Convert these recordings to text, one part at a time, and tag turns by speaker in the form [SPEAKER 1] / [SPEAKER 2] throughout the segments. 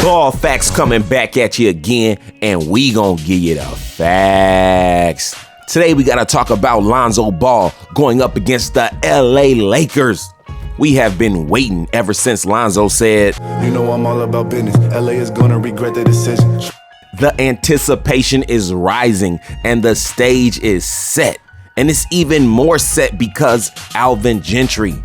[SPEAKER 1] Ball Facts coming back at you again, and we gonna give you the facts. Today we gotta talk about Lonzo Ball going up against the LA Lakers. We have been waiting ever since Lonzo said,
[SPEAKER 2] "You know I'm all about business. LA is gonna regret their decision."
[SPEAKER 1] The anticipation is rising and the stage is set. And it's even more set because Alvin Gentry.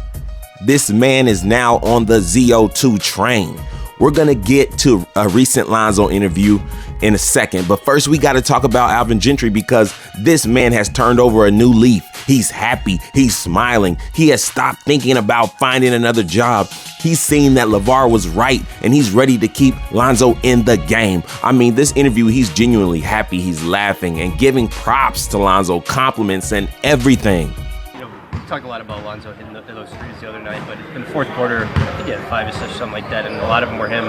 [SPEAKER 1] This man is now on the ZO2 train. We're going to get to a recent Lonzo interview in a second. But first, we got to talk about Alvin Gentry because this man has turned over a new leaf. He's happy. He's smiling. He has stopped thinking about finding another job. He's seen that Lavar was right, and he's ready to keep Lonzo in the game. I mean, this interview, he's genuinely happy. He's laughing and giving props to Lonzo, compliments and everything.
[SPEAKER 3] We talked a lot about Lonzo hitting those threes the other night, but in the fourth quarter, I think he had 5 assists, something like that, and a lot of them were him,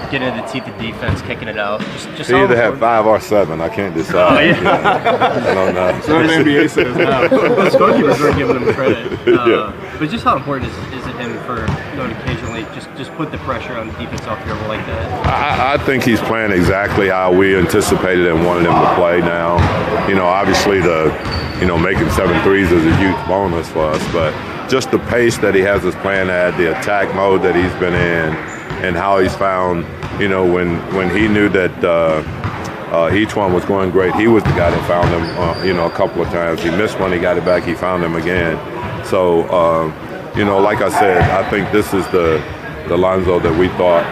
[SPEAKER 3] getting into the teeth of defense, kicking it out. Just
[SPEAKER 4] he either had 5 or 7. I can't decide.
[SPEAKER 3] Oh, yeah.
[SPEAKER 4] I don't know.
[SPEAKER 5] So the NBA says now.
[SPEAKER 3] The scorekeepers are giving him credit.
[SPEAKER 4] Yeah.
[SPEAKER 3] But just how important is it him for to occasionally just put the pressure on the defense off your like that?
[SPEAKER 4] I think he's playing exactly how we anticipated and wanted him to play now. Obviously making 7 threes is a huge bonus for us, but just the pace that he has us playing at, the attack mode that he's been in, and how he's found, when he knew that each one was going great, he was the guy that found him, a couple of times. He missed one, he got it back, he found him again. So, like I said, I think this is the Lonzo that we thought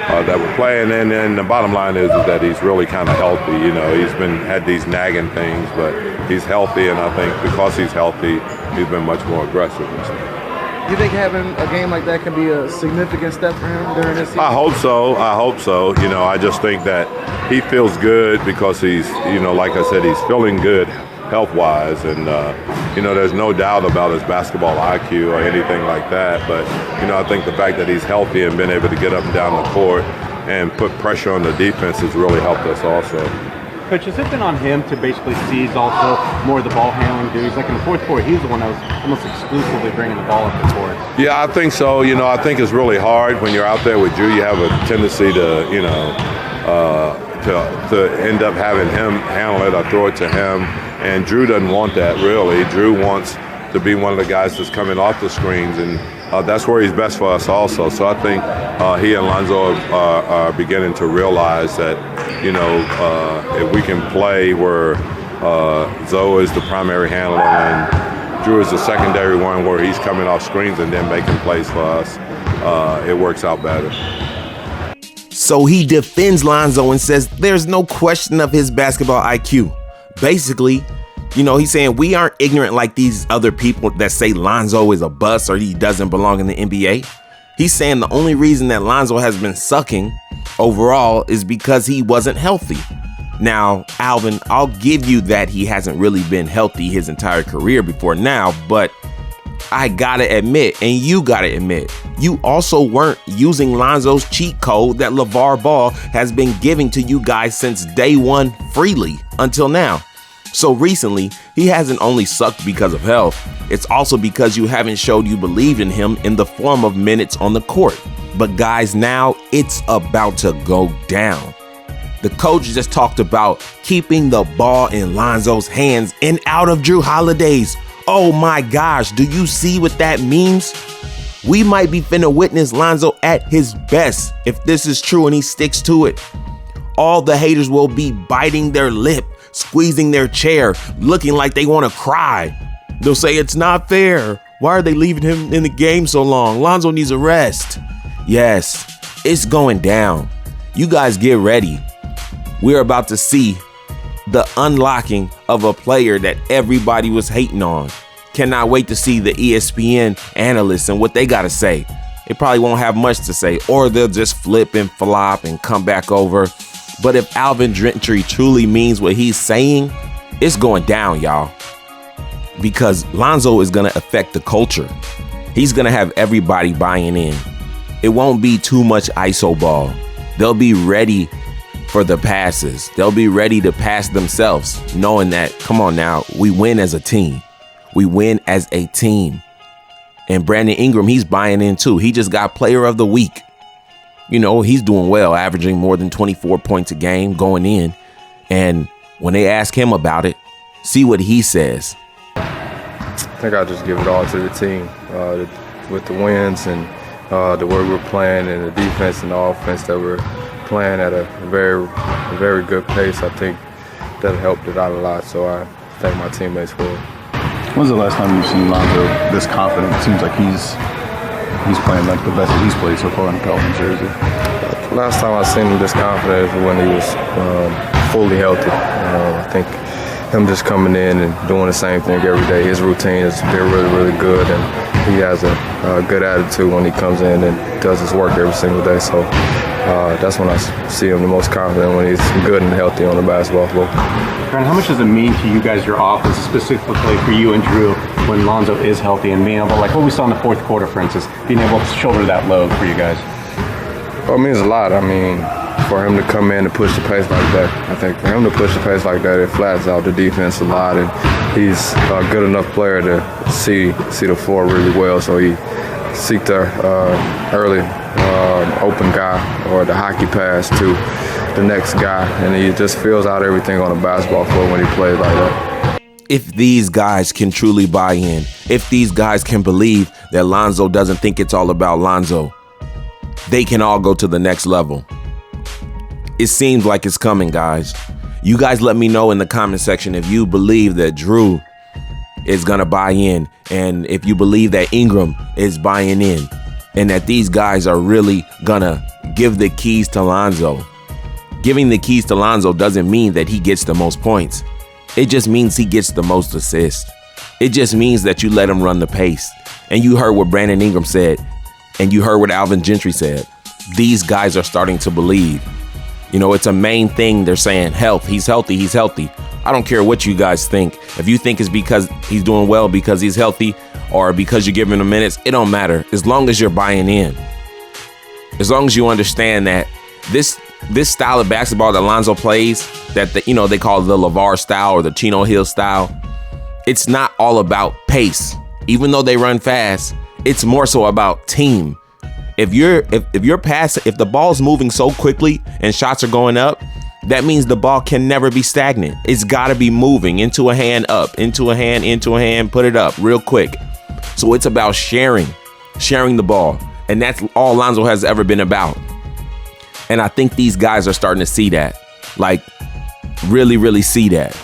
[SPEAKER 4] that would play. And then the bottom line is that he's really kind of healthy. He's had these nagging things, but he's healthy, and I think because he's healthy, he's been much more aggressive.
[SPEAKER 5] Do you think having a game like that can be a significant step for him during this season?
[SPEAKER 4] I hope so. I just think that he feels good because he's, like I said, he's feeling good health-wise, and there's no doubt about his basketball IQ or anything like that. But I think the fact that he's healthy and been able to get up and down the court and put pressure on the defense has really helped us also.
[SPEAKER 6] Coach, has it been on him to basically seize also more of the ball handling duties? Like in the fourth quarter, he was the one that was almost exclusively bringing the ball up the court.
[SPEAKER 4] Yeah, I think so. I think it's really hard when you're out there with Drew. You have a tendency to, to end up having him handle it or throw it to him. And Drew doesn't want that, really. Drew wants to be one of the guys that's coming off the screens, and that's where he's best for us also. So I think he and Lonzo are beginning to realize that, if we can play where Zoe is the primary handler and Drew is the secondary one where he's coming off screens and then making plays for us, it works out better.
[SPEAKER 1] So he defends Lonzo and says there's no question of his basketball IQ. Basically, he's saying we aren't ignorant like these other people that say Lonzo is a bust or he doesn't belong in the NBA. He's saying the only reason that Lonzo has been sucking overall is because he wasn't healthy. Now, Alvin, I'll give you that he hasn't really been healthy his entire career before now, but I gotta admit, and you gotta admit, you also weren't using Lonzo's cheat code that Lavar Ball has been giving to you guys since day one freely until now. So recently, he hasn't only sucked because of health, it's also because you haven't showed you believed in him in the form of minutes on the court. But guys, now it's about to go down. The coach just talked about keeping the ball in Lonzo's hands and out of Drew Holiday's. Oh my gosh, do you see what that means? We might be finna witness Lonzo at his best if this is true and he sticks to it. All the haters will be biting their lip, squeezing their chair, looking like they want to cry. They'll say it's not fair. Why are they leaving him in the game so long? Lonzo needs a rest. Yes, it's going down. You guys get ready. We're about to see the unlocking of a player that everybody was hating on. Cannot wait to see the ESPN analysts and what they got to say. They probably won't have much to say, or they'll just flip and flop and come back over. But if Alvin Gentry truly means what he's saying, it's going down, y'all. Because Lonzo is going to affect the culture. He's going to have everybody buying in. It won't be too much ISO ball. They'll be ready for the passes. They'll be ready to pass themselves, knowing that, come on now, we win as a team. We win as a team. And Brandon Ingram, he's buying in too. He just got player of the week. You know, he's doing well, averaging more than 24 points a game going in. And when they ask him about it, see what he says.
[SPEAKER 7] I think I'll just give it all to the team with the wins and the way we're playing and the defense and the offense that we're playing at a very good pace. I think that helped it out a lot, so I thank my teammates for it.
[SPEAKER 8] When's the last time you've seen Lonzo this confident? It seems like he's playing like the best that he's played so far in the Pelicans jersey.
[SPEAKER 7] Last time I seen him this confident is when he was fully healthy. I think him just coming in and doing the same thing every day. His routine has been really good, and he has a good attitude when he comes in and does his work every single day. So that's when I see him the most confident, when he's good and healthy on the basketball floor.
[SPEAKER 6] Brandon, how much does it mean to you guys, your offense, specifically for you and Drew, when Lonzo is healthy and being able, like what we saw in the fourth quarter, for instance, being able to shoulder that load for you guys?
[SPEAKER 7] Well, it means a lot. I mean, for him to come in and push the pace like that, I think for him to push the pace like that, it flattens out the defense a lot, and he's a good enough player to see the floor really well, so he seek the early open guy or the hockey pass to the next guy, and he just fills out everything on the basketball floor when he plays like that.
[SPEAKER 1] If these guys can truly buy in, if these guys can believe that Lonzo doesn't think it's all about Lonzo, they can all go to the next level. It seems like it's coming, guys. You guys let me know in the comment section if you believe that Drew is going to buy in, and if you believe that Ingram is buying in, and that these guys are really going to give the keys to Lonzo. Giving the keys to Lonzo doesn't mean that he gets the most points. It just means he gets the most assists. It just means that you let him run the pace. And you heard what Brandon Ingram said, and you heard what Alvin Gentry said. These guys are starting to believe. You know, it's a main thing they're saying, health, he's healthy, he's healthy. I don't care what you guys think. If you think it's because he's doing well because he's healthy or because you're giving him minutes, it don't matter. As long as you're buying in. As long as you understand that this style of basketball that Lonzo plays, that they call the Lavar style or the Chino Hill style, it's not all about pace. Even though they run fast, it's more so about team. If the ball's moving so quickly and shots are going up, that means the ball can never be stagnant. It's got to be moving into a hand, up, into a hand, put it up real quick. So it's about sharing the ball. And that's all Lonzo has ever been about. And I think these guys are starting to see that, like really, really see that.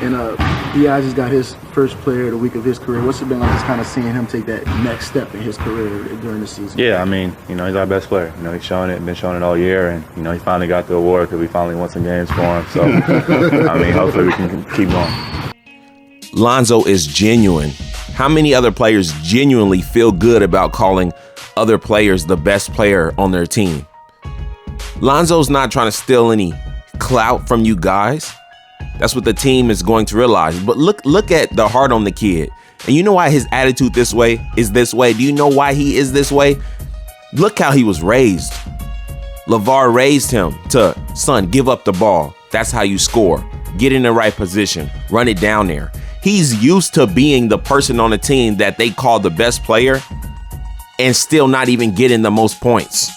[SPEAKER 5] And B.I. just got his first player of the week of his career. What's it been like just kind of seeing him take that next step in his career during the season?
[SPEAKER 8] Yeah, I mean, he's our best player. He's shown it, been showing it all year, and he finally got the award because we finally won some games for him. So, I mean, hopefully we can keep going.
[SPEAKER 1] Lonzo is genuine. How many other players genuinely feel good about calling other players the best player on their team? Lonzo's not trying to steal any clout from you guys. That's what the team is going to realize. But look at the heart on the kid. And you know why his attitude is this way? Do you know why he is this way? Look how he was raised. Lavar raised him to, son, give up the ball. That's how you score. Get in the right position. Run it down there. He's used to being the person on the team that they call the best player and still not even getting the most points.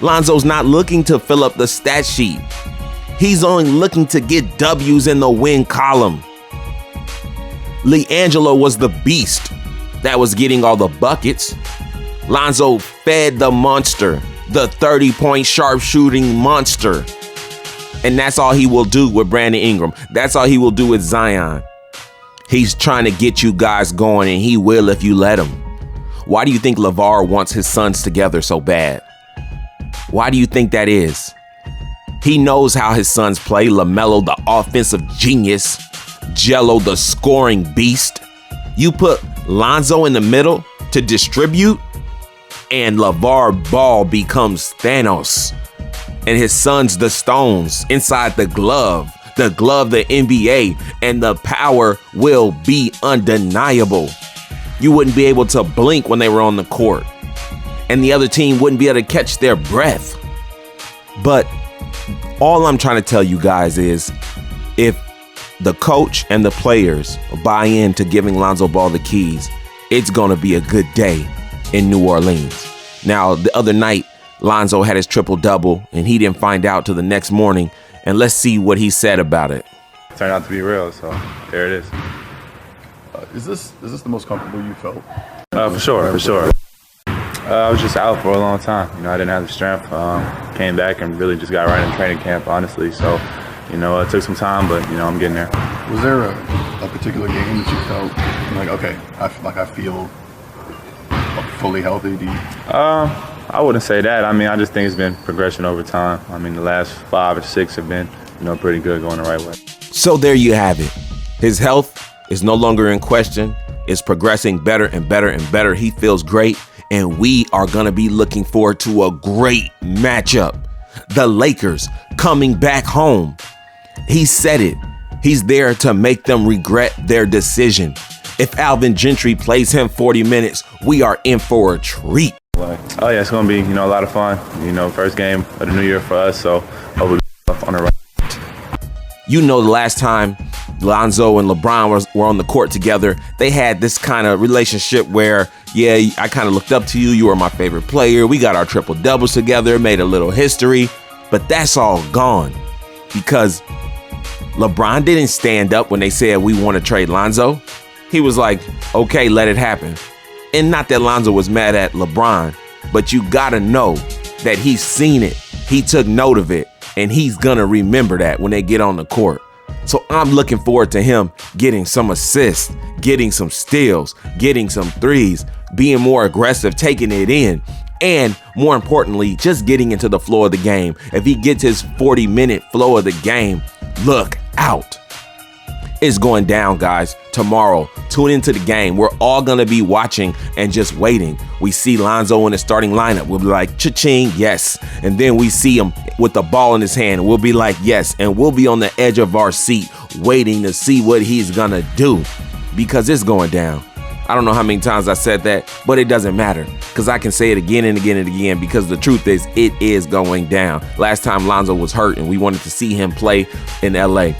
[SPEAKER 1] Lonzo's not looking to fill up the stat sheet. He's only looking to get W's in the win column. LiAngelo was the beast that was getting all the buckets. Lonzo fed the monster, the 30-point sharpshooting monster. And that's all he will do with Brandon Ingram. That's all he will do with Zion. He's trying to get you guys going, and he will if you let him. Why do you think Lavar wants his sons together so bad? Why do you think that is? He knows how his sons play. LaMelo, the offensive genius. Jello, the scoring beast. You put Lonzo in the middle to distribute, and LaVar Ball becomes Thanos. And his sons, the Stones, inside the glove, the NBA, and the power will be undeniable. You wouldn't be able to blink when they were on the court, and the other team wouldn't be able to catch their breath. But all I'm trying to tell you guys is, if the coach and the players buy into giving Lonzo Ball the keys, it's going to be a good day in New Orleans. Now, the other night, Lonzo had his triple-double, and he didn't find out till the next morning. And let's see what he said about it.
[SPEAKER 8] Turned out to be real, so there it is.
[SPEAKER 9] Is this the most comfortable you felt?
[SPEAKER 8] For sure. I was just out for a long time. I didn't have the strength. Came back and really just got right in training camp, honestly. So, it took some time, but, I'm getting there.
[SPEAKER 9] Was there a particular game that you felt like, okay, I feel fully healthy?
[SPEAKER 8] I wouldn't say that. I just think it's been progression over time. The last 5 or 6 have been, pretty good, going the right way.
[SPEAKER 1] So there you have it. His health is no longer in question. It's progressing better and better and better. He feels great. And we are going to be looking forward to a great matchup. The Lakers coming back home. He said it. He's there to make them regret their decision. If Alvin Gentry plays him 40 minutes, we are in for a treat.
[SPEAKER 8] Oh, yeah, it's going to be, a lot of fun. First game of the new year for us, so hopefully on the right.
[SPEAKER 1] The last time Lonzo and Lebron were on the court together, they had this kind of relationship where, yeah, I kind of looked up to you. You were my favorite player. We got our triple doubles together, made a little history, but that's all gone because LeBron didn't stand up when they said we want to trade Lonzo. He was like, okay, let it happen. And not that Lonzo was mad at LeBron, but you got to know that he's seen it. He took note of it, and he's going to remember that when they get on the court. So I'm looking forward to him getting some assists, getting some steals, getting some threes, being more aggressive, taking it in, and more importantly, just getting into the flow of the game. If he gets his 40-minute flow of the game, look out. It's going down, guys. Tomorrow, tune into the game. We're all going to be watching and just waiting. We see Lonzo in the starting lineup. We'll be like, cha-ching, yes. And then we see him with the ball in his hand. We'll be like, yes. And we'll be on the edge of our seat waiting to see what he's going to do because it's going down. I don't know how many times I said that, but it doesn't matter because I can say it again and again and again because the truth is it is going down. Last time Lonzo was hurt and we wanted to see him play in LA.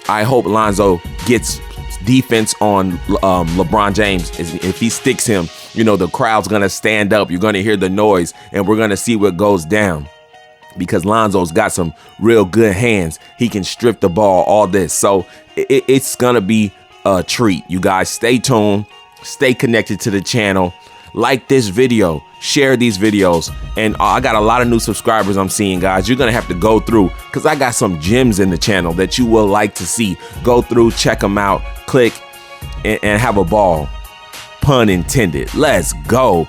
[SPEAKER 1] I hope Lonzo gets defense on LeBron James. If he sticks him, the crowd's going to stand up. You're going to hear the noise, and we're going to see what goes down because Lonzo's got some real good hands. He can strip the ball, all this. So it's going to be a treat. You guys stay tuned. Stay connected to the channel. Like this video, share these videos, and I got a lot of new subscribers I'm seeing, guys. You're gonna have to go through because I got some gems in the channel that you will like to see. Go through, check them out, click, and have a ball. Pun intended. Let's go.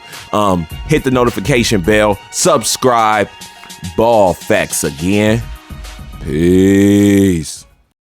[SPEAKER 1] Hit the notification bell, subscribe. Ball facts again. Peace.